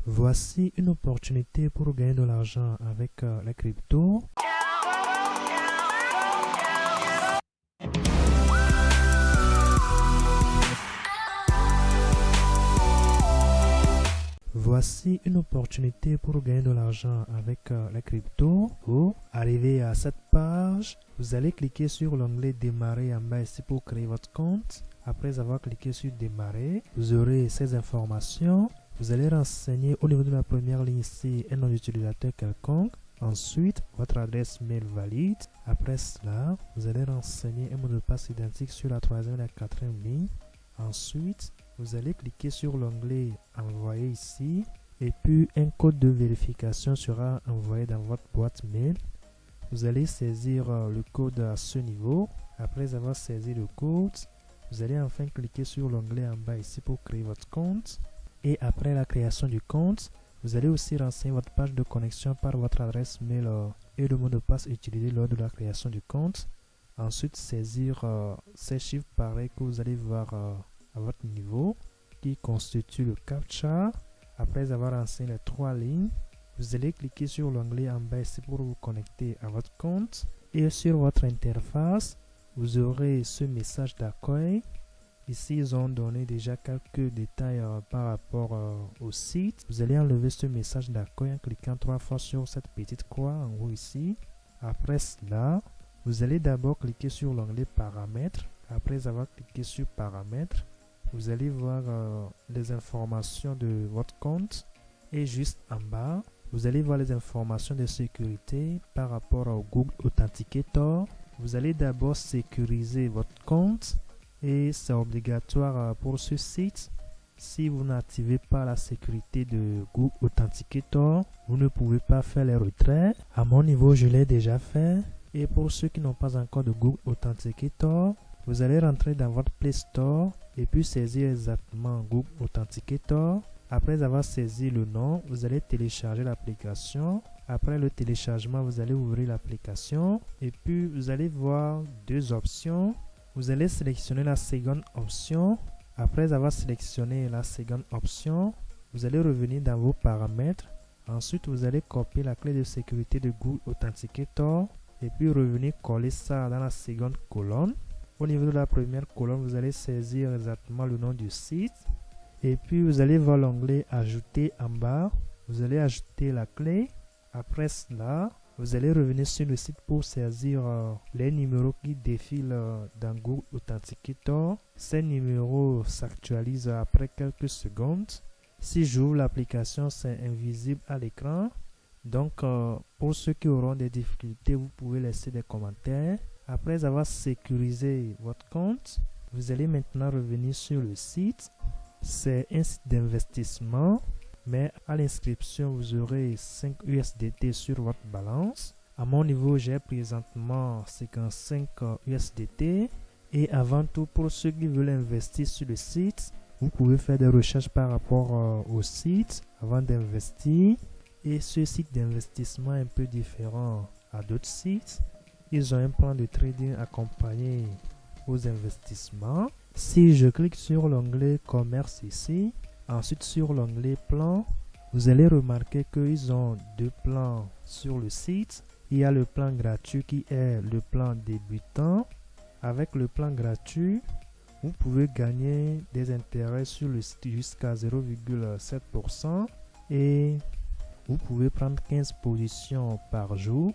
Voici une opportunité pour gagner de l'argent avec la crypto. Voici une opportunité pour gagner de l'argent avec la crypto. Pour arriver à cette page, vous allez cliquer sur l'onglet démarrer en bas ici pour créer votre compte. Après avoir cliqué sur démarrer, vous aurez ces informations. Vous allez renseigner au niveau de la première ligne ici un nom d'utilisateur quelconque. Ensuite, votre adresse mail valide. Après cela, vous allez renseigner un mot de passe identique sur la troisième et la quatrième ligne. Ensuite, vous allez cliquer sur l'onglet envoyer ici et puis un code de vérification sera envoyé dans votre boîte mail. Vous allez saisir le code à ce niveau. Après avoir saisi le code, vous allez enfin cliquer sur l'onglet en bas ici pour créer votre compte. Et après la création du compte, vous allez aussi renseigner votre page de connexion par votre adresse mail et le mot de passe utilisé lors de la création du compte. Ensuite, saisir ces chiffres pareils que vous allez voir à votre niveau qui constitue le CAPTCHA. Après avoir renseigné les trois lignes, vous allez cliquer sur l'onglet en bas ici pour vous connecter à votre compte. Et sur votre interface, vous aurez ce message d'accueil. Ici, ils ont donné déjà quelques détails par rapport au site. Vous allez enlever ce message d'accueil en cliquant 3 fois sur cette petite croix en haut ici. Après cela, vous allez d'abord cliquer sur l'onglet paramètres. Après avoir cliqué sur paramètres, vous allez voir les informations de votre compte. Et juste en bas, vous allez voir les informations de sécurité par rapport au Google Authenticator. Vous allez d'abord sécuriser votre compte. Et c'est obligatoire pour ce site. Si vous n'activez pas la sécurité de Google Authenticator, vous ne pouvez pas faire les retraits. À mon niveau, je l'ai déjà fait. Et pour ceux qui n'ont pas encore de Google Authenticator, vous allez rentrer dans votre Play Store et puis saisir exactement Google Authenticator. Après avoir saisi le nom, vous allez télécharger l'application. Après le téléchargement, vous allez ouvrir l'application et puis vous allez voir deux options. Vous allez sélectionner la seconde option. Après avoir sélectionné la seconde option, vous allez revenir dans vos paramètres. Ensuite, vous allez copier la clé de sécurité de Google Authenticator et puis revenir coller ça dans la seconde colonne. Au niveau de la première colonne, vous allez saisir exactement le nom du site. Et puis, vous allez voir l'onglet ajouter en bas. Vous allez ajouter la clé. Après cela, vous allez revenir sur le site pour saisir les numéros qui défilent dans Google Authenticator. Ces numéros s'actualisent après quelques secondes. Si j'ouvre l'application, c'est invisible à l'écran. Donc, pour ceux qui auront des difficultés, vous pouvez laisser des commentaires. Après avoir sécurisé votre compte, vous allez maintenant revenir sur le site. C'est un site d'investissement. Mais à l'inscription, vous aurez 5 USDT sur votre balance. À mon niveau, j'ai présentement 55 USDT. Et avant tout, pour ceux qui veulent investir sur le site, vous pouvez faire des recherches par rapport au site avant d'investir. Et ce site d'investissement est un peu différent à d'autres sites. Ils ont un plan de trading accompagné aux investissements. Si je clique sur l'onglet commerce ici, ensuite sur l'onglet plan, vous allez remarquer qu'ils ont deux plans sur le site. Il y a le plan gratuit qui est le plan débutant. Avec le plan gratuit, vous pouvez gagner des intérêts sur le site jusqu'à 0,7% et vous pouvez prendre 15 positions par jour.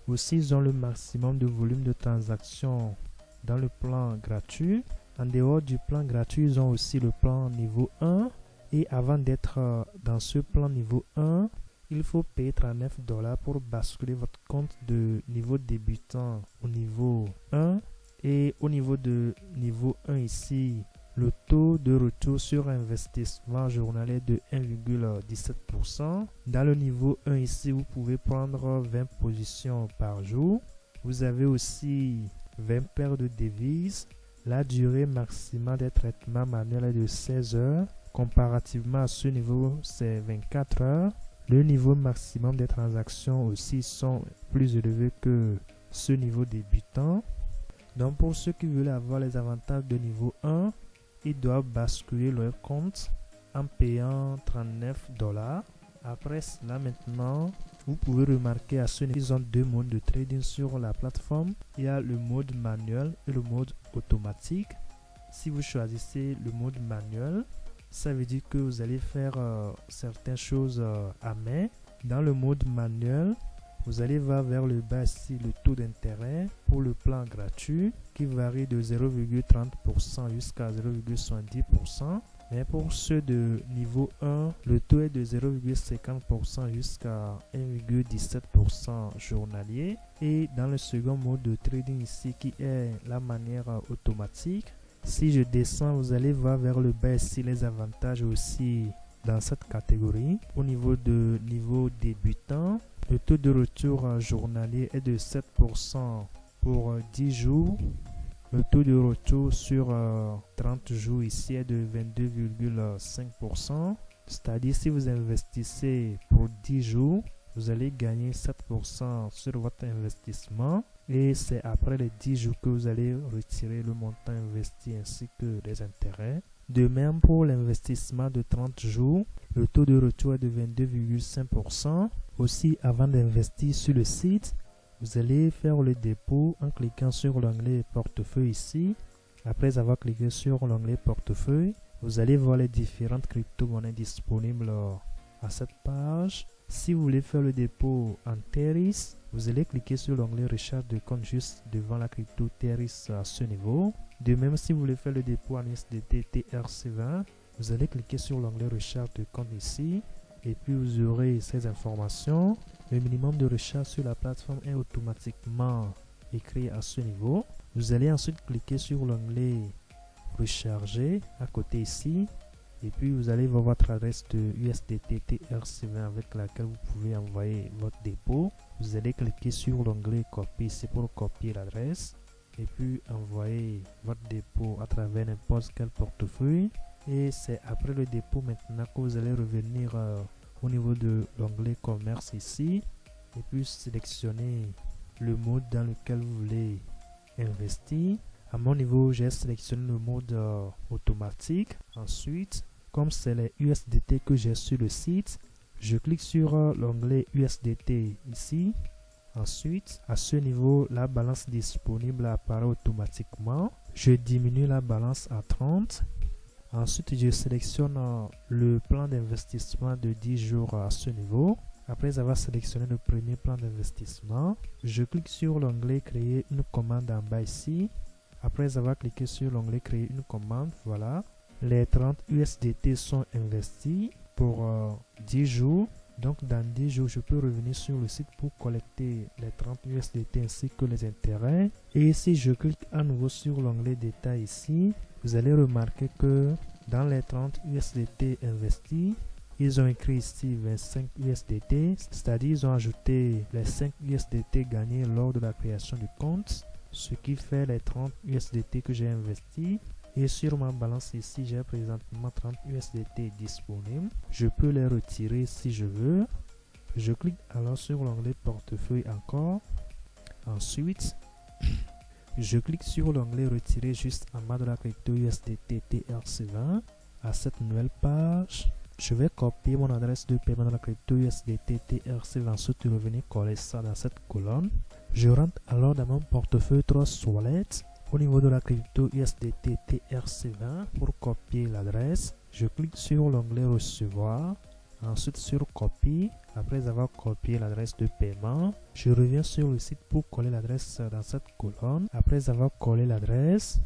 Aussi, ils ont le maximum de volume de transactions dans le plan gratuit. En dehors du plan gratuit, ils ont aussi le plan niveau 1. Et avant d'être dans ce plan niveau 1, il faut payer 39 $ pour basculer votre compte de niveau débutant au niveau 1. Et au niveau de niveau 1 ici, le taux de retour sur investissement journalier de 1,17%. Dans le niveau 1 ici, vous pouvez prendre 20 positions par jour. Vous avez aussi 20 paires de devises. La durée maximale des traitements manuels est de 16 heures. Comparativement à ce niveau, c'est 24 heures. Le niveau maximum des transactions aussi sont plus élevés que ce niveau débutant. Donc pour ceux qui veulent avoir les avantages de niveau 1, ils doivent basculer leur compte en payant 39 $. Après cela, maintenant, vous pouvez remarquer à ce niveau, ils ont deux modes de trading sur la plateforme. Il y a le mode manuel et le mode automatique. Si vous choisissez le mode manuel, ça veut dire que vous allez faire certaines choses à main. Dans le mode manuel, vous allez voir vers le bas ici le taux d'intérêt pour le plan gratuit qui varie de 0,30% jusqu'à 0,70%. Mais pour ceux de niveau 1, le taux est de 0,50% jusqu'à 1,17% journalier. Et dans le second mode de trading ici qui est la manière automatique, si je descends, vous allez voir vers le bas ici les avantages aussi dans cette catégorie. Au niveau de niveau débutant, le taux de retour journalier est de 7% pour 10 jours. Le taux de retour sur 30 jours ici est de 22,5%. C'est-à-dire si vous investissez pour 10 jours, vous allez gagner 7% sur votre investissement. Et c'est après les 10 jours que vous allez retirer le montant investi ainsi que les intérêts. De même pour l'investissement de 30 jours, le taux de retour est de 22,5%. Aussi, avant d'investir sur le site, vous allez faire le dépôt en cliquant sur l'onglet portefeuille ici. Après avoir cliqué sur l'onglet portefeuille, vous allez voir les différentes crypto-monnaies disponibles à cette page. Si vous voulez faire le dépôt en Theris, vous allez cliquer sur l'onglet recherche de compte juste devant la crypto Theris à ce niveau. De même, si vous voulez faire le dépôt en USDT TRC20, vous allez cliquer sur l'onglet recherche de compte ici. Et puis vous aurez ces informations. Le minimum de recherche sur la plateforme est automatiquement écrit à ce niveau. Vous allez ensuite cliquer sur l'onglet recharger à côté ici. Et puis vous allez voir votre adresse de USDT TRC20 avec laquelle vous pouvez envoyer votre dépôt. Vous allez cliquer sur l'onglet copier ici pour copier l'adresse. Et puis envoyer votre dépôt à travers n'importe quel portefeuille. Et c'est après le dépôt maintenant que vous allez revenir au niveau de l'onglet commerce ici. Et puis sélectionner le mode dans lequel vous voulez investir. À mon niveau, j'ai sélectionné le mode automatique. Ensuite, comme c'est les USDT que j'ai sur le site, je clique sur l'onglet USDT ici. Ensuite, à ce niveau, la balance disponible apparaît automatiquement. Je diminue la balance à 30. Ensuite, je sélectionne le plan d'investissement de 10 jours à ce niveau. Après avoir sélectionné le premier plan d'investissement, je clique sur l'onglet créer une commande en bas ici. Après avoir cliqué sur l'onglet créer une commande, voilà, les 30 USDT sont investis pour 10 jours. Donc dans 10 jours, je peux revenir sur le site pour collecter les 30 USDT ainsi que les intérêts. Et si je clique à nouveau sur l'onglet détail ici, vous allez remarquer que dans les 30 USDT investis, ils ont écrit ici 25 USDT, c'est-à-dire ils ont ajouté les 5 USDT gagnés lors de la création du compte, ce qui fait les 30 USDT que j'ai investis. Et sur ma balance ici, j'ai présentement 30 USDT disponibles. Je peux les retirer si je veux. Je clique alors sur l'onglet portefeuille encore. Ensuite, je clique sur l'onglet retirer juste en bas de la crypto USDT TRC20. À cette nouvelle page, je vais copier mon adresse de paiement de la crypto USDT TRC20. Ensuite, revenir coller ça dans cette colonne. Je rentre alors dans mon portefeuille Trust Wallet. Au niveau de la crypto USDT TRC20, pour copier l'adresse, je clique sur l'onglet recevoir, ensuite sur copie. Après avoir copié l'adresse de paiement, je reviens sur le site pour coller l'adresse dans cette colonne. Après avoir collé l'adresse,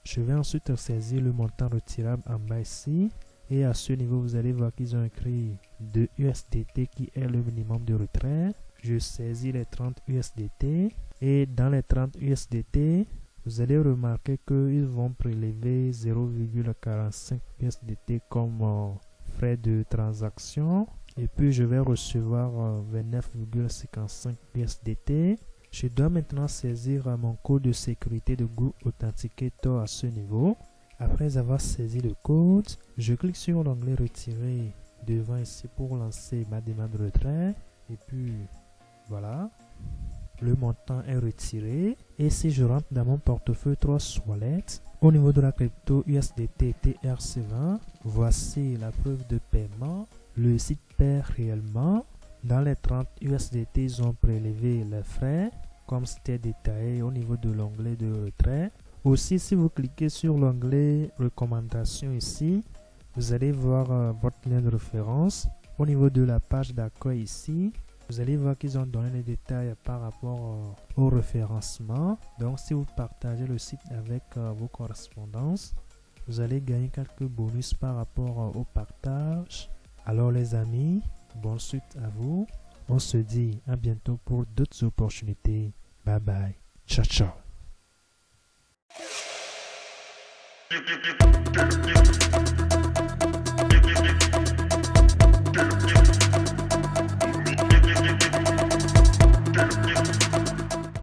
je vais ensuite saisir le montant retirable en bas ici. Et à ce niveau, vous allez voir qu'ils ont écrit 2 USDT qui est le minimum de retrait. Je saisis les 30 USDT et dans les 30 USDT, vous allez remarquer qu'ils vont prélever 0,45 USDT comme frais de transaction. Et puis, je vais recevoir 29,55 USDT. Je dois maintenant saisir mon code de sécurité de Google Authenticator à ce niveau. Après avoir saisi le code, je clique sur l'onglet retirer devant ici pour lancer ma demande de retrait. Et puis, voilà. le montant est retiré. Et si je rentre dans mon portefeuille Trust Wallet, au niveau de la crypto USDT TRC20, voici la preuve de paiement. Le site paie réellement. Dans les 30 USDT, ils ont prélevé les frais, comme c'était détaillé au niveau de l'onglet de retrait. Aussi, si vous cliquez sur l'onglet recommandations ici, vous allez voir votre lien de référence. Au niveau de la page d'accueil ici, vous allez voir qu'ils ont donné les détails par rapport au référencement. Donc, si vous partagez le site avec vos correspondances, vous allez gagner quelques bonus par rapport au partage. Alors les amis, bonne suite à vous. On se dit à bientôt pour d'autres opportunités. Bye bye. Ciao, ciao. Yeah.